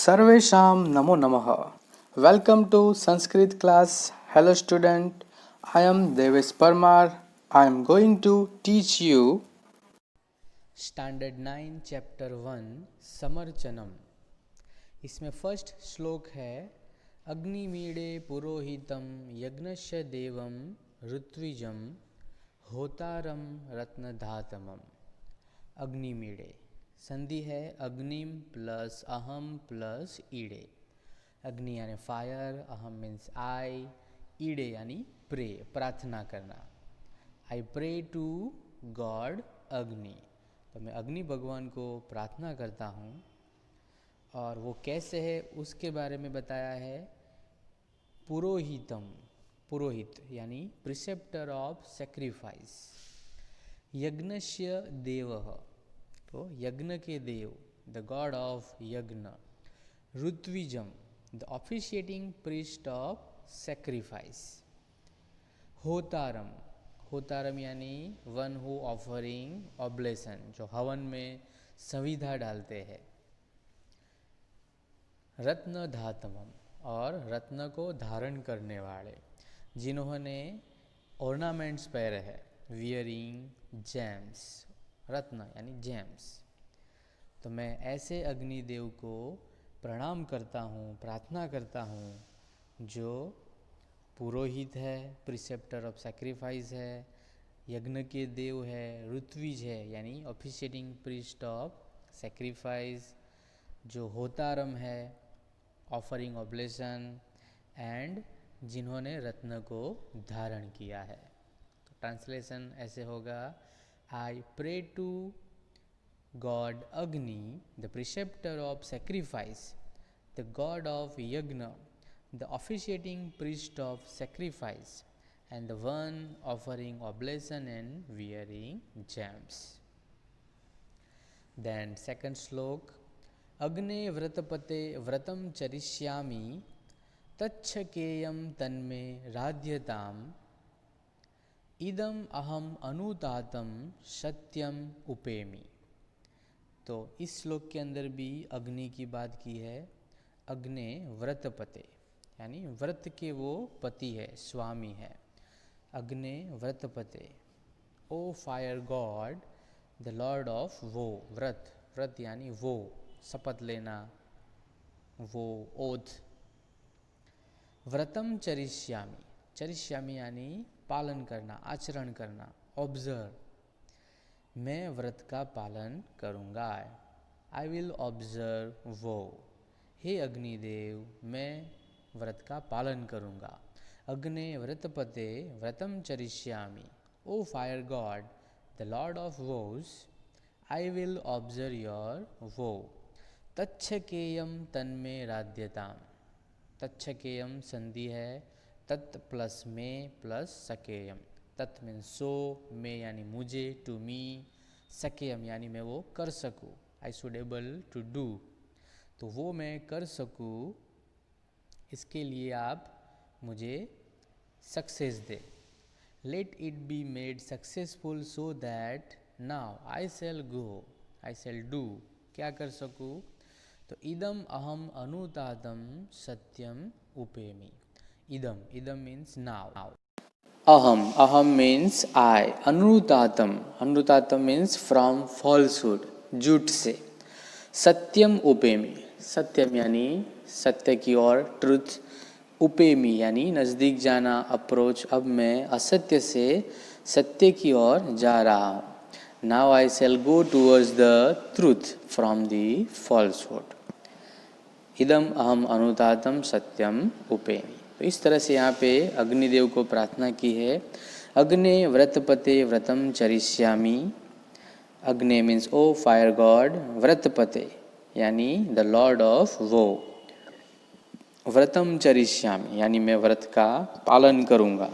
सर्वेषां नमो नमः. Welcome to Sanskrit class. Hello student. I am Devesh Parmar. I am going to teach you standard 9 chapter 1 समर्चनम. इसमें first श्लोक है अग्निमीडे पुरोहितम यज्ञस्य देवम ऋत्विजम होतारम रत्नधातमम. अग्निमीडे संधि है अग्निम प्लस अहम प्लस ईडे. अग्नि यानी फायर, अहम मीन्स आई, ईडे यानी प्रे प्रार्थना करना. आई प्रे टू गॉड अग्नि. तो मैं अग्नि भगवान को प्रार्थना करता हूँ. और वो कैसे है उसके बारे में बताया है. पुरोहितम, पुरोहित यानी प्रिसेप्टर ऑफ सेक्रीफाइस. यज्ञस्य देवः, तो यज्ञ के देव, द गॉड ऑफ यज्ञ. ऋत्विजम, the officiating priest of sacrifice. होतारम, होतारम यानी वन हु ऑफरिंग ऑब्लेसन, जो हवन में संविधा डालते हैं. रत्न धातमम, और रत्न को धारण करने वाले, जिन्होंने ऑर्नामेंट्स पहने हैं. वियरिंग जेम्स, रत्न यानी जेम्स. तो मैं ऐसे अग्निदेव को प्रणाम करता हूँ, प्रार्थना करता हूँ, जो पुरोहित है, प्रिसेप्टर ऑफ सैक्रिफाइस है, यज्ञ के देव है, ऋत्विज है यानी ऑफिशिएटिंग प्रीस्ट ऑफ सैक्रिफाइस, जो होतारम है, ऑफरिंग ऑब्लेशन, एंड जिन्होंने रत्न को धारण किया है. तो ट्रांसलेशन ऐसे होगा. आई प्रे टू गॉड अग्नि, the preceptor of sacrifice, the god of यज्ञ, the officiating priest of sacrifice, and the one offering oblation and wearing gems. Then second slok, अग्ने व्रतपते व्रतं चरिष्यामि तच्छकेयं तन्मे राध्यताम इदम अहम अनुतातम सत्यम उपेमि. तो इस श्लोक के अंदर भी अग्नि की बात की है. अग्ने व्रतपते यानी व्रत के वो पति है, स्वामी है. अग्ने व्रतपते, O fire god, the lord of vow. व्रत, व्रत यानी वो, शपथ लेना, वो ओथ. व्रतम चरिष्यामि, चरिष्यामि यानी पालन करना, आचरण करना, ऑब्जर्व. मैं व्रत का पालन करूँगा. आई विल ऑब्जर्व वो. हे अग्निदेव, मैं व्रत का पालन करूँगा. अग्ने व्रतपते व्रतम चरिष्यामि, O fire god, the lord of vows, I will observe your vow. तच्छकेयम तन्मे राध्यताम. तच्छकेयम संधि है तत् प्लस में प्लस सकेयम. तत् मीन्स सो, में यानी मुझे, टू मी, सकेयम यानी मैं वो कर सकूँ, I should able to do. तो वो मैं कर सकूँ, इसके लिए आप मुझे सक्सेस दे. Let it be made successful so that now I shall go, I shall do. क्या कर सकूँ. तो इदम अहम अनुतातम सत्यम उपेमि. इदम, इदम मीन्स नाउ. अहम, अहम मीन्स आई. अनुतातम, अनुतातम मीन्स फ्रॉम फॉल्सहुड, झूठ से. सत्यम उपेमि, सत्यम यानी सत्य की ओर, ट्रुथ. उपेमी यानी नज़दीक जाना, अप्रोच. अब मैं असत्य से सत्य की ओर जा रहा हूँ. Now I shall go towards the truth from the falsehood. इदम अहम अनुतातम सत्यम उपेमी. तो इस तरह से यहाँ पे अग्निदेव को प्रार्थना की है. अग्ने व्रतपते व्रतम चरिष्यामि. अग्ने मीन्स ओ फायर गॉड, व्रतपते यानी द लॉर्ड ऑफ वो. व्रतम चरिष्यामि यानी मैं व्रत का पालन करूँगा.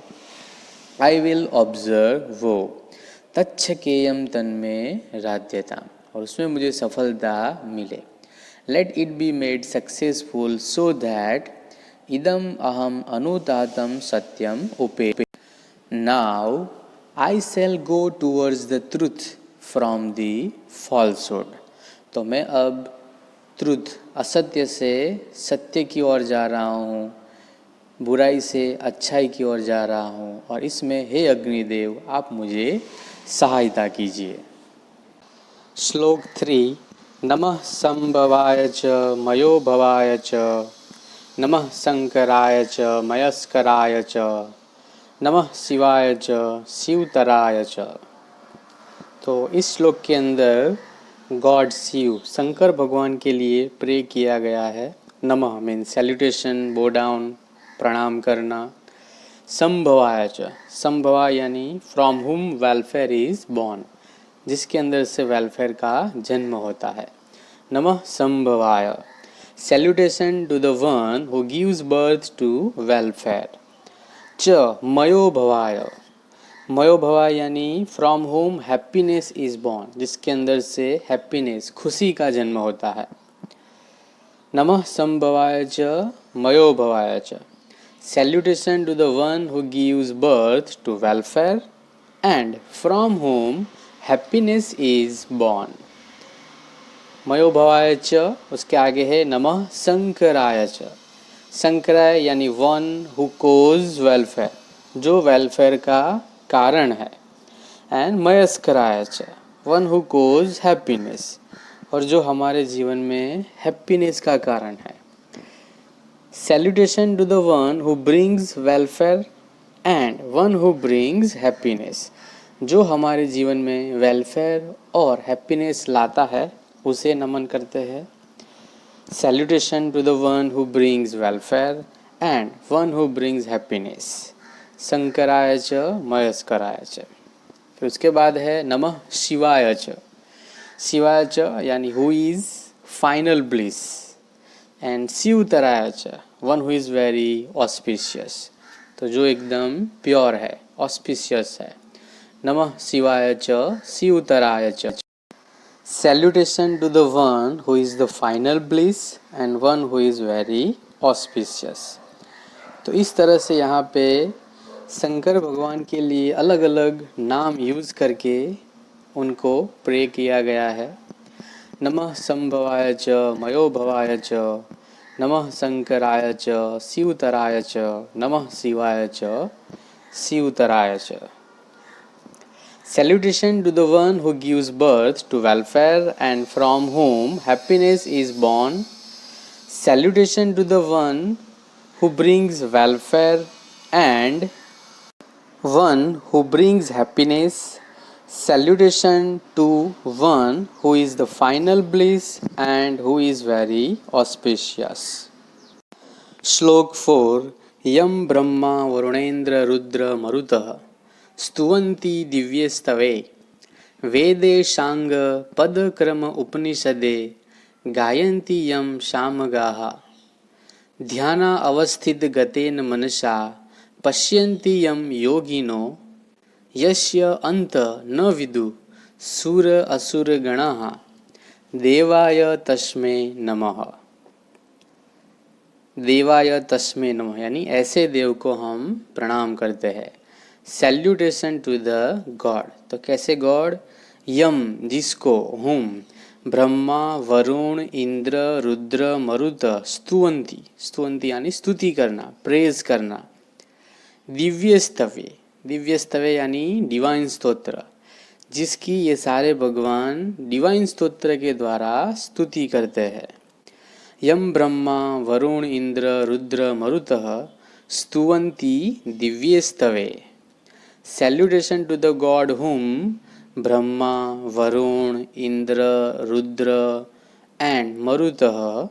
आई विल ऑब्जर्व वो. तच्छकेयम तन्मे राध्यताम, और उसमें मुझे सफलता मिले. Let it be made successful so that इदम अहम अनुतातम सत्यम उपेमि. Now I shall go towards the truth from the falsehood. तो मैं अब ट्रुथ, असत्य से सत्य की ओर जा रहा हूँ, बुराई से अच्छाई की ओर जा रहा हूँ, और इसमें हे अग्निदेव आप मुझे सहायता कीजिए। श्लोक 3। नमः संभवाय च मयो भवाय च, नमः शंकराय च मयस्कराय च, नमः शिवाय च शिवतराय च। तो इस श्लोक के अंदर गॉड शिव शंकर भगवान के लिए प्रे किया गया है। नमः मीन सैल्यूटेशन, बो डाउन, प्रणाम करना। संभवाय च, संभवा यानी फ्रॉम हुम वेलफेयर इज बॉर्न, जिसके अंदर से वेलफेयर का जन्म होता है। नमः संभवाय, salutation to the one who gives birth to welfare. च मयो भवाय, मयो भवाय यानी from whom happiness is born, जिसके अंदर से हैप्पीनेस, खुशी का जन्म होता है। नमः संभवाय च मयो भवाय च, salutation to the one who gives birth to welfare and from whom happiness is born. मयो भवाय च, उसके आगे है नमः शंकराय च, शंकराय यानी वन हु कोज वेलफेयर, जो वेलफेयर का कारण है। एंड मयस्कराय च, वन हु कोज हैप्पीनेस, और जो हमारे जीवन में हैप्पीनेस का कारण है। Salutation to the one who brings welfare and one who brings happiness, जो हमारे जीवन में वेलफेयर और हैप्पीनेस लाता है उसे नमन करते हैं। Salutation to the one who brings welfare and one who brings happiness, शंकराय च मयस्कराय च। फिर उसके बाद है नमः शिवाय च, शिवाय च यानी who is final bliss, and शिवतराय च, one who is very auspicious, तो जो एकदम प्योर है, ऑस्पिशियस है। नमः शिवाय च शिवतराय च। Salutation to the one who is the final bliss and one who is very auspicious. तो इस तरह से यहाँ पे शंकर भगवान के लिए अलग अलग नाम यूज़ करके उनको प्रे किया गया है। नमः संभवाय च मयो भवाय च, नमः शंकराय च शिवतराय च, नमः शिवाय च शिवतराय च। Salutation to the one who gives birth to welfare and from whom happiness is born. Salutation to the one who brings welfare and one who brings happiness. Salutation to one who is the final bliss and who is very auspicious. Shlok 4. Yam Brahma Varunendra Rudra Marutah स्तुवन्ति दिव्यस्तवे, वेदे शांग पद क्रम उपनिषदे गायन्ति यम शामगाः, ध्याना अवस्थित गतेन मनसा पश्यन्ति यम योगिनो, यस्य अंत न विदु सुर असुर गणाः, देवाय तस्मै नमः। देवाय तस्मै नमः यानी ऐसे देव को हम प्रणाम करते हैं। सैल्यूटेशन टू द गॉड, तो कैसे गॉड? यम जिसको, हुम, ब्रह्मा वरुण इंद्र रुद्र मरुत स्तुवंती, स्तुवंती यानी स्तुति करना, प्रेज करना। दिव्य स्तवे, दिव्य स्तवे यानी डिवाइन स्तोत्र, जिसकी ये सारे भगवान डिवाइन स्तोत्र के द्वारा स्तुति करते हैं। यम Brahma Varuna Indra Rudra मरुतः स्तुवंती Divya स्तवे। Salutation to the God whom Brahma, Varun, Indra, Rudra and Marutah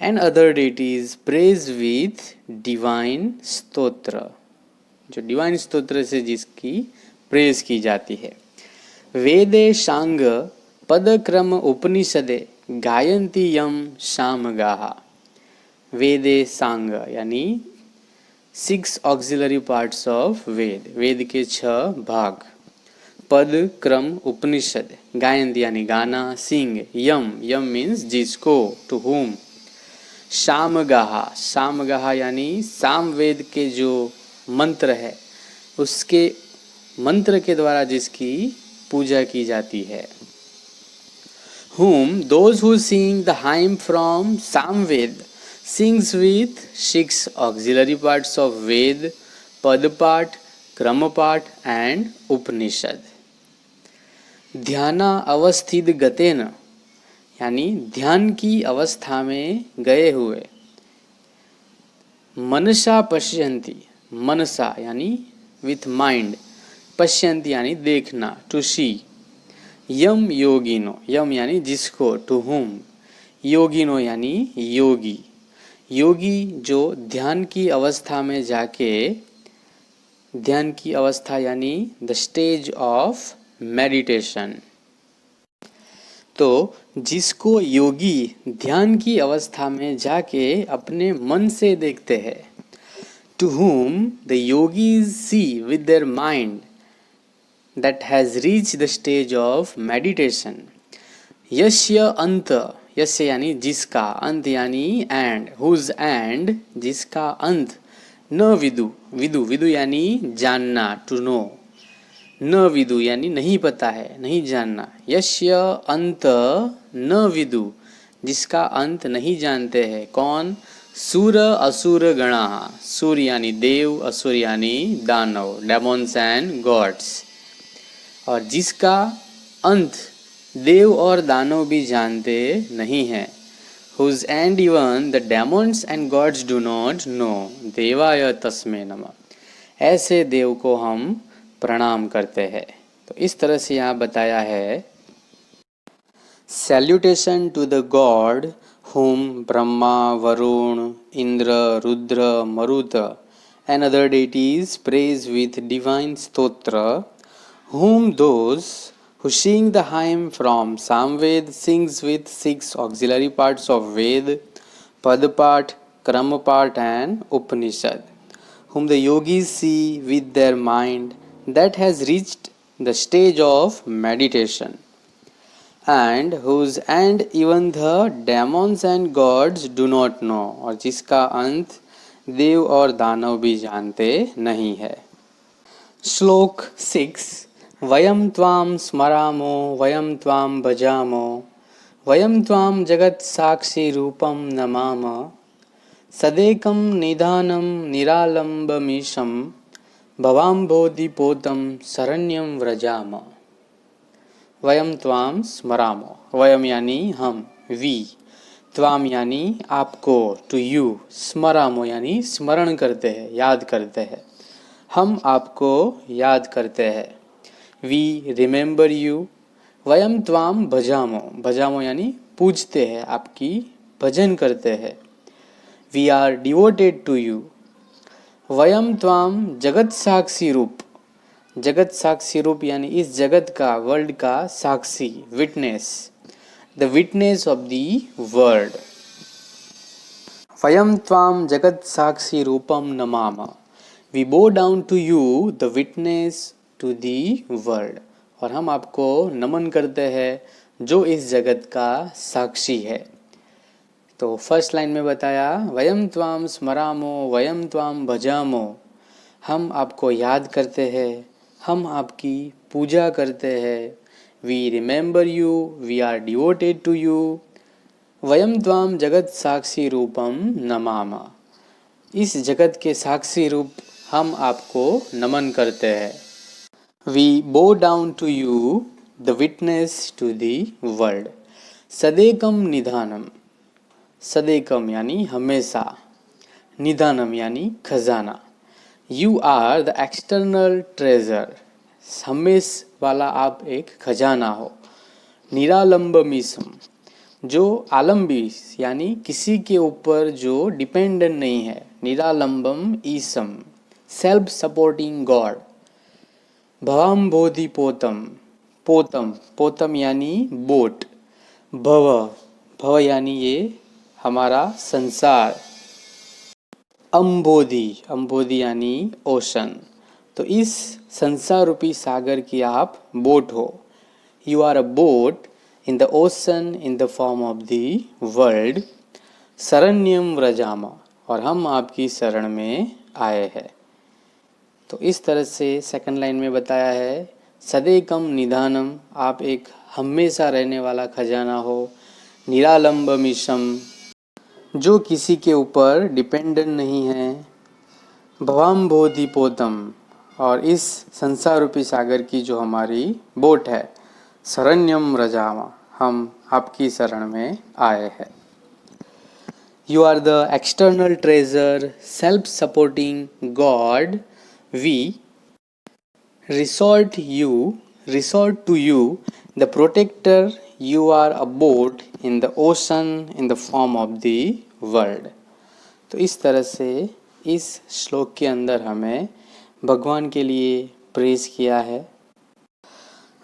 and other deities praise with divine स्तोत्र, जो डिवाइन स्तोत्र से जिसकी प्रेज की जाती है। वेदे शांग पद क्रम उपनिषदे गायन्ति यम शामगाः, वेदे सांग यानी 6 ऑक्सिलरी पार्ट्स ऑफ वेद, वेद के 6 भाग। पद क्रम उपनिषद, गायन यानी गाना, सिंग, यम, यम मीन्स जिसको, टू हुम। शामगाहा, शामगाहा यानी साम वेद के जो मंत्र है उसके मंत्र के द्वारा जिसकी पूजा की जाती है। whom those who sing the hymn from Samved sings with 6 auxiliary parts of Ved, Padpat, Kramapat and Upanishad. ध्याना अवस्थित गतेन यानी ध्यान की अवस्था में गए हुए, मनसा पश्यन्ति, मनसा यानी विथ माइंड, पश्यन्ति यानी देखना, टू सी, यम योगिनो, यम यानी जिसको, टू हुम, योगिनो यानी योगी, योगी जो ध्यान की अवस्था में जाके, ध्यान की अवस्था यानी द स्टेज ऑफ मेडिटेशन। तो जिसको योगी ध्यान की अवस्था में जाके अपने मन से देखते हैं, to whom the yogis see with their mind that has reached the stage of meditation. यस्य अंत, यस्य यानी जिसका, अंत यानी एंड, whose and जिसका अंत, न विदु, विदु विदु यानी जानना, टू नो, न विदु यानी नहीं पता है, नहीं जानना, यस्य अंत न विदु जिसका अंत नहीं जानते हैं, कौन, सूर असुर गणा, सूर यानी देव, असुर यानी दानव, डेमोन्स एंड गॉड्स, और जिसका अंत देव और दानव भी जानते नहीं हैं, whose and even the demons and gods do not know, देवाय तस्मै नमः, ऐसे देव को हम प्रणाम करते हैं। तो इस तरह से यहाँ बताया है, salutation to the god whom Brahma, Varuna, Indra, Rudra, Marut and other deities praise with divine stotra, whom those who sing the hymn from Samved sings with 6 auxiliary parts of Ved, Padpat, Kramapat and Upanishad, whom the yogis see with their mind that has reached the stage of meditation, and whose and even the demons and gods do not know, और जिसका अंत देव और दानव भी जानते नहीं है। श्लोक 6, वयम त्वाम स्मरामो वयम त्वाम भजामो वयम त्वाम जगत साक्षी रूपम नमाम सदेकम निधानम निरालंबमीशम भवाम्भोधिपोतम शरण्यम व्रजाम। वयम त्वाम स्मरामो, वयम यानी हम, वी, त्वाम यानी आपको, टू यू, स्मरामो यानी स्मरण करते हैं, याद करते हैं, हम आपको याद करते हैं, वी रिमेंबर यू, वयम त्वाम भजामो, भजामो यानी पूजते हैं, आपकी भजन करते हैं, we are devoted to you, वयम त्वाम जगत साक्षी रूप, जगत साक्षी रूप यानी इस जगत का, वर्ल्ड का साक्षी, witness, the witness of the world, वयम त्वाम जगत साक्षी रूपम नमाम, we bow down to you the witness to the world, और हम आपको नमन करते हैं जो इस जगत का साक्षी है। तो फर्स्ट लाइन में बताया, वयम त्वाम स्मरामो वयम त्वाम भजामो, हम आपको याद करते हैं, हम आपकी पूजा करते हैं, we remember you, we are devoted to you, वयम त्वाम जगत साक्षी रूपम नमामा, इस जगत के साक्षी रूप हम आपको नमन करते हैं, we bow down to you the witness to the world, सदेकम निधानम, सदेकम यानी हमेशा, निधानम यानी खजाना, you are the external treasure, हमेश वाला आप एक खजाना हो, निरालंबमीसम, जो आलम्बी यानी किसी के ऊपर जो डिपेंडेंट नहीं है, निरालंबम ईसम, सेल्फ सपोर्टिंग गॉड, भवाम्भोधि पोतम, पोतम, पोतम यानी बोट, भव, भव यानी ये हमारा संसार, अम्बोधि, अम्बोधि यानी ओशन, तो इस संसार रूपी सागर की आप बोट हो, you are a boat in the ocean in the form of the world, शरण्यम व्रजामा, और हम आपकी शरण में आए हैं। तो इस तरह से सेकंड लाइन में बताया है, सदैकम निधानम, आप एक हमेशा रहने वाला खजाना हो। निरालंबमिशम, जो किसी के ऊपर डिपेंडेंट नहीं है। भवाम बोधिपोतम, और इस संसार रूपी सागर की जो हमारी बोट है। शरण्यम रजामा, हम आपकी शरण में आए हैं। You are the external treasure, self-supporting God. We resort to you, the protector. You are a boat in the ocean in the form of the world. तो इस तरह से इस श्लोक के अंदर हमें भगवान के लिए प्रेज किया है।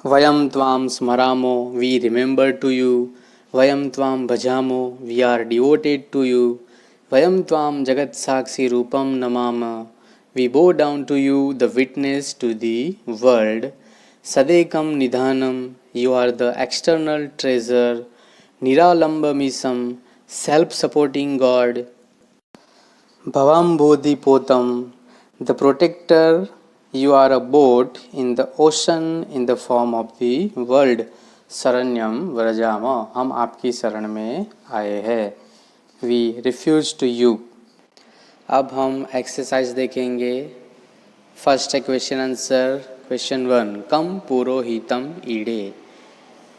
वयम त्वाम स्मरामो, वी रिमेंबर टू यू। वयम त्वाम भजामो, we are devoted to you. वयम त्वाम जगत साक्षी रूपम नमाम, we bow down to you, the witness to the world. सदैकम निधानम, you are the external treasure. निरालंबमिसम, सेल्फ सपोर्टिंग गॉड। भवाम बोधिपोतम, the protector. You are a boat in the ocean in the form of the world. शरण्यम व्रजाम, हम आपकी शरण में आए हैं। We refuse to you. अब हम एक्सरसाइज देखेंगे। फर्स्ट है क्वेश्चन आंसर। क्वेश्चन 1, कम पुरोहितम ईडे,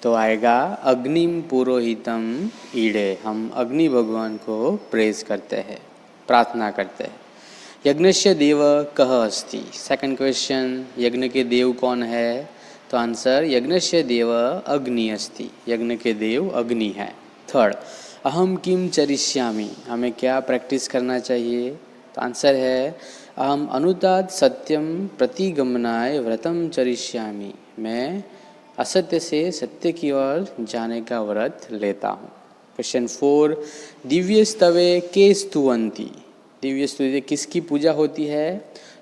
तो आएगा अग्निम पुरोहितम ईडे। हम अग्नि भगवान को प्रेज करते हैं, प्रार्थना करते हैं। यज्ञस्य देव कः अस्ति, सेकंड क्वेश्चन, यज्ञ के देव कौन है, तो आंसर यज्ञस्य देव अग्नि अस्ति, यज्ञ के देव अग्नि है। थर्ड, अहम किम चरिष्यामि, हमें क्या प्रैक्टिस करना चाहिए, तो आंसर है अहम अनुताद सत्यम प्रतिगमनाय व्रतम चरिष्यामि, मैं असत्य से सत्य की ओर जाने का व्रत लेता हूँ। क्वेश्चन 4, दिव्य स्तवे के स्तुवंती, दिव्य स्तुति किसकी पूजा होती है,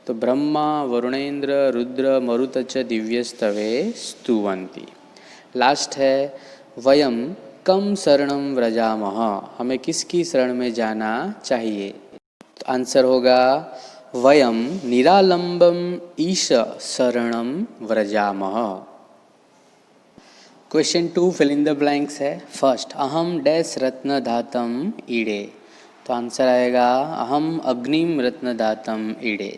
तो ब्रह्मा वरुणेन्द्र रुद्र मरुत च दिव्य स्तवे स्तुवन्ति। लास्ट है वयम कम शरणम व्रजामः, हमें किसकी शरण में जाना चाहिए, तो आंसर होगा वयम निरालंबम ईश शरणम व्रजामः। Question 2, fill in the blanks है। फर्स्ट, अहम डैश रत्न धातम ईडे, तो आंसर आएगा अहम अग्निम रत्नदातम ईडे।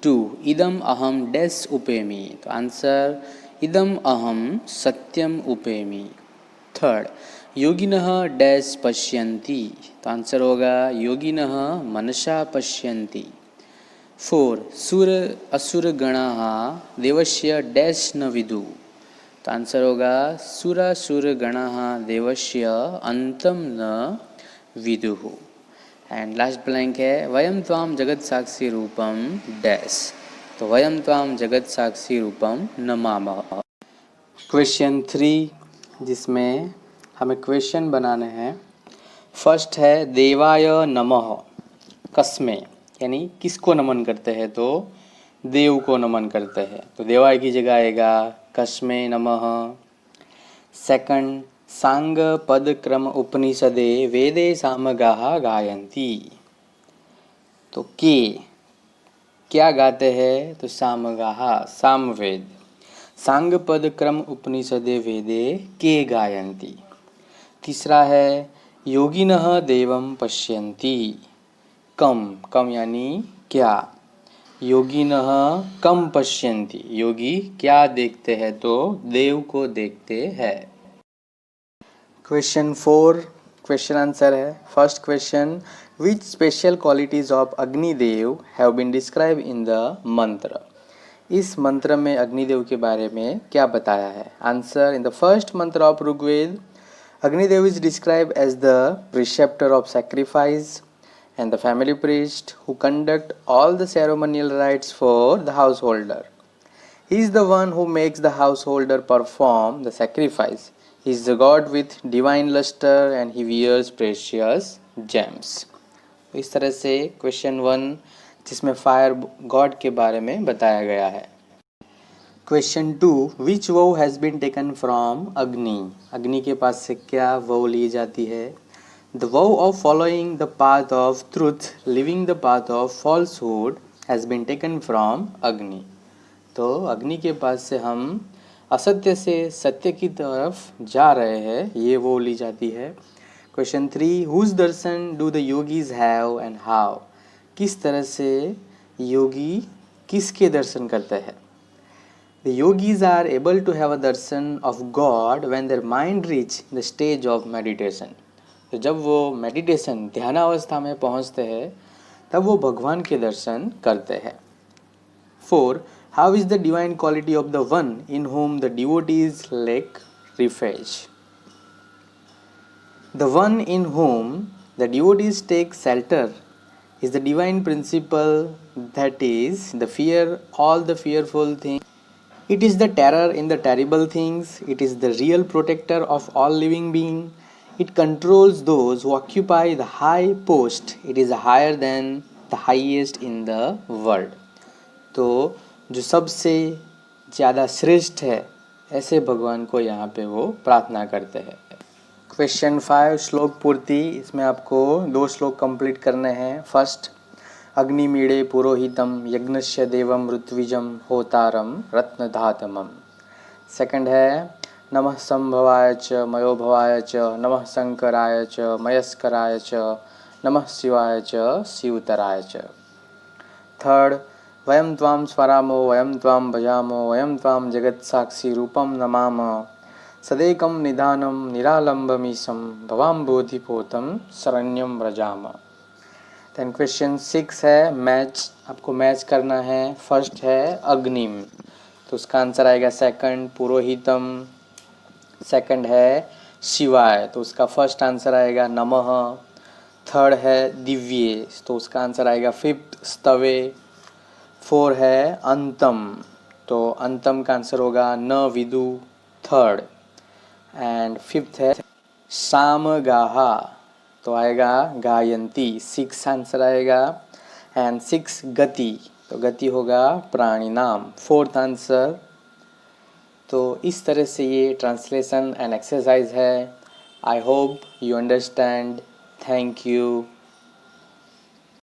2, इदम अहम डैश उपेमी, तो आंसर इदम अहम सत्यम उपेमी। थर्ड, योगिनः डैश पश्यन्ति, तो आंसर होगा योगिनः मनसा पश्यन्ति। 4, सुर असुर गणाः देवस्य डैश न विदु, तो आंसर होगा सुरासुर गणाः देवस्य अंतम न विदुः। एंड लास्ट ब्लैंक है वयम त्वाम जगत साक्षी रूपम डैश, तो वयम त्वाम जगत साक्षी रूपम नमामः। क्वेश्चन 3, जिसमें हमें क्वेश्चन बनाने हैं। फर्स्ट है देवाय नमः, कस्मे, यानी किसको नमन करते हैं, तो देव को नमन करते हैं, तो देवाय की जगह आएगा कस्मे नमः। सेकंड, सांग पद क्रम उपनिषदे वेदे सामगाः गायन्ति, तो के क्या गाते हैं, तो सामगाः सामवेद। सांग पद क्रम उपनिषदे वेदे के गायन्ति। तीसरा है योगिनः देवं पश्यन्ति, कम यानी क्या, योगिनः कम पश्यन्ति, योगी क्या देखते हैं, तो देव को देखते हैं। क्वेश्चन 4, क्वेश्चन आंसर है। First question, which special qualities of Agnidev have been describe in the mantra, इस मंत्र में अग्निदेव के बारे में क्या बताया है। Answer, in the first mantra of Rigveda Agnidev is describe as the preceptor of sacrifice and the family priest who conduct all the ceremonial rites for the householder. He is the one who makes the householder perform the sacrifice. He is the god with divine luster and he wears precious gems. इस तरह से question 1, जिसमें fire God के बारे में बताया गया है। क्वेश्चन 2, विच वो हैज़ बीन टेकन फ्रॉम अग्नि, अग्नि के पास से क्या वो ली जाती है। The vow of following the path of truth, leaving the path of falsehood has been taken from Agni. तो अग्नि के पास से हम असत्य से सत्य की तरफ जा रहे हैं, ये वो ली जाती है। Question 3, whose darshan do the yogis have and how? किस तरह से योगी किसके दर्शन करते हैं? The yogis are able to have a darshan of God when their mind reach the stage of meditation. तो जब वो मेडिटेशन ध्यानावस्था में पहुंचते हैं तब वो भगवान के दर्शन करते हैं। 4. How is the divine quality of the one in whom the devotees lack refuge? The one in whom the devotees take shelter is the divine principle, that is the fear all the fearful things. It is the terror in the terrible things. It is the real protector of all living being. It controls those who occupy the high post. It is higher than the highest in the world. तो जो सबसे ज़्यादा श्रेष्ठ है ऐसे भगवान को यहाँ पे वो प्रार्थना करते हैं। क्वेश्चन 5 श्लोक पूर्ति, इसमें आपको 2 श्लोक कंप्लीट करने हैं। फर्स्ट, अग्निमीडे पुरोहितम यज्ञस्य देवम ऋत्विजम होतारम रत्नधातमम। सेकंड है नमः संभवाय च मयोभवाय च नमः शंकराय च मयस्कराय च नमः शिवाय च शिवतराय च। थर्ड, वयं त्वां स्वरामो वयं त्वां भजामो वयं त्वां जगत्साक्षी रूपं नमामः सदेकं निधानं निरालंबमीशं भवाम्बोधिपोतं शरण्यं व्रजामः। देन क्वेश्चन 6 है मैच, आपको मैच करना है। फर्स्ट है अग्निम, तो उसका आंसर आएगा सेकंड पुरोहितम। सेकंड है शिवाय, तो उसका फर्स्ट आंसर आएगा नमः। थर्ड है दिव्ये, तो उसका आंसर आएगा फिफ्थ स्तवे। 4 है अंतम, तो अंतम का आंसर होगा न विदु थर्ड। एंड फिफ्थ है सामगाहा, तो आएगा गायंती 6 आंसर आएगा। एंड 6 गति, तो गति होगा प्राणी नाम 4th आंसर। तो इस तरह से ये ट्रांसलेशन एंड एक्सरसाइज है। I hope you understand. Thank you.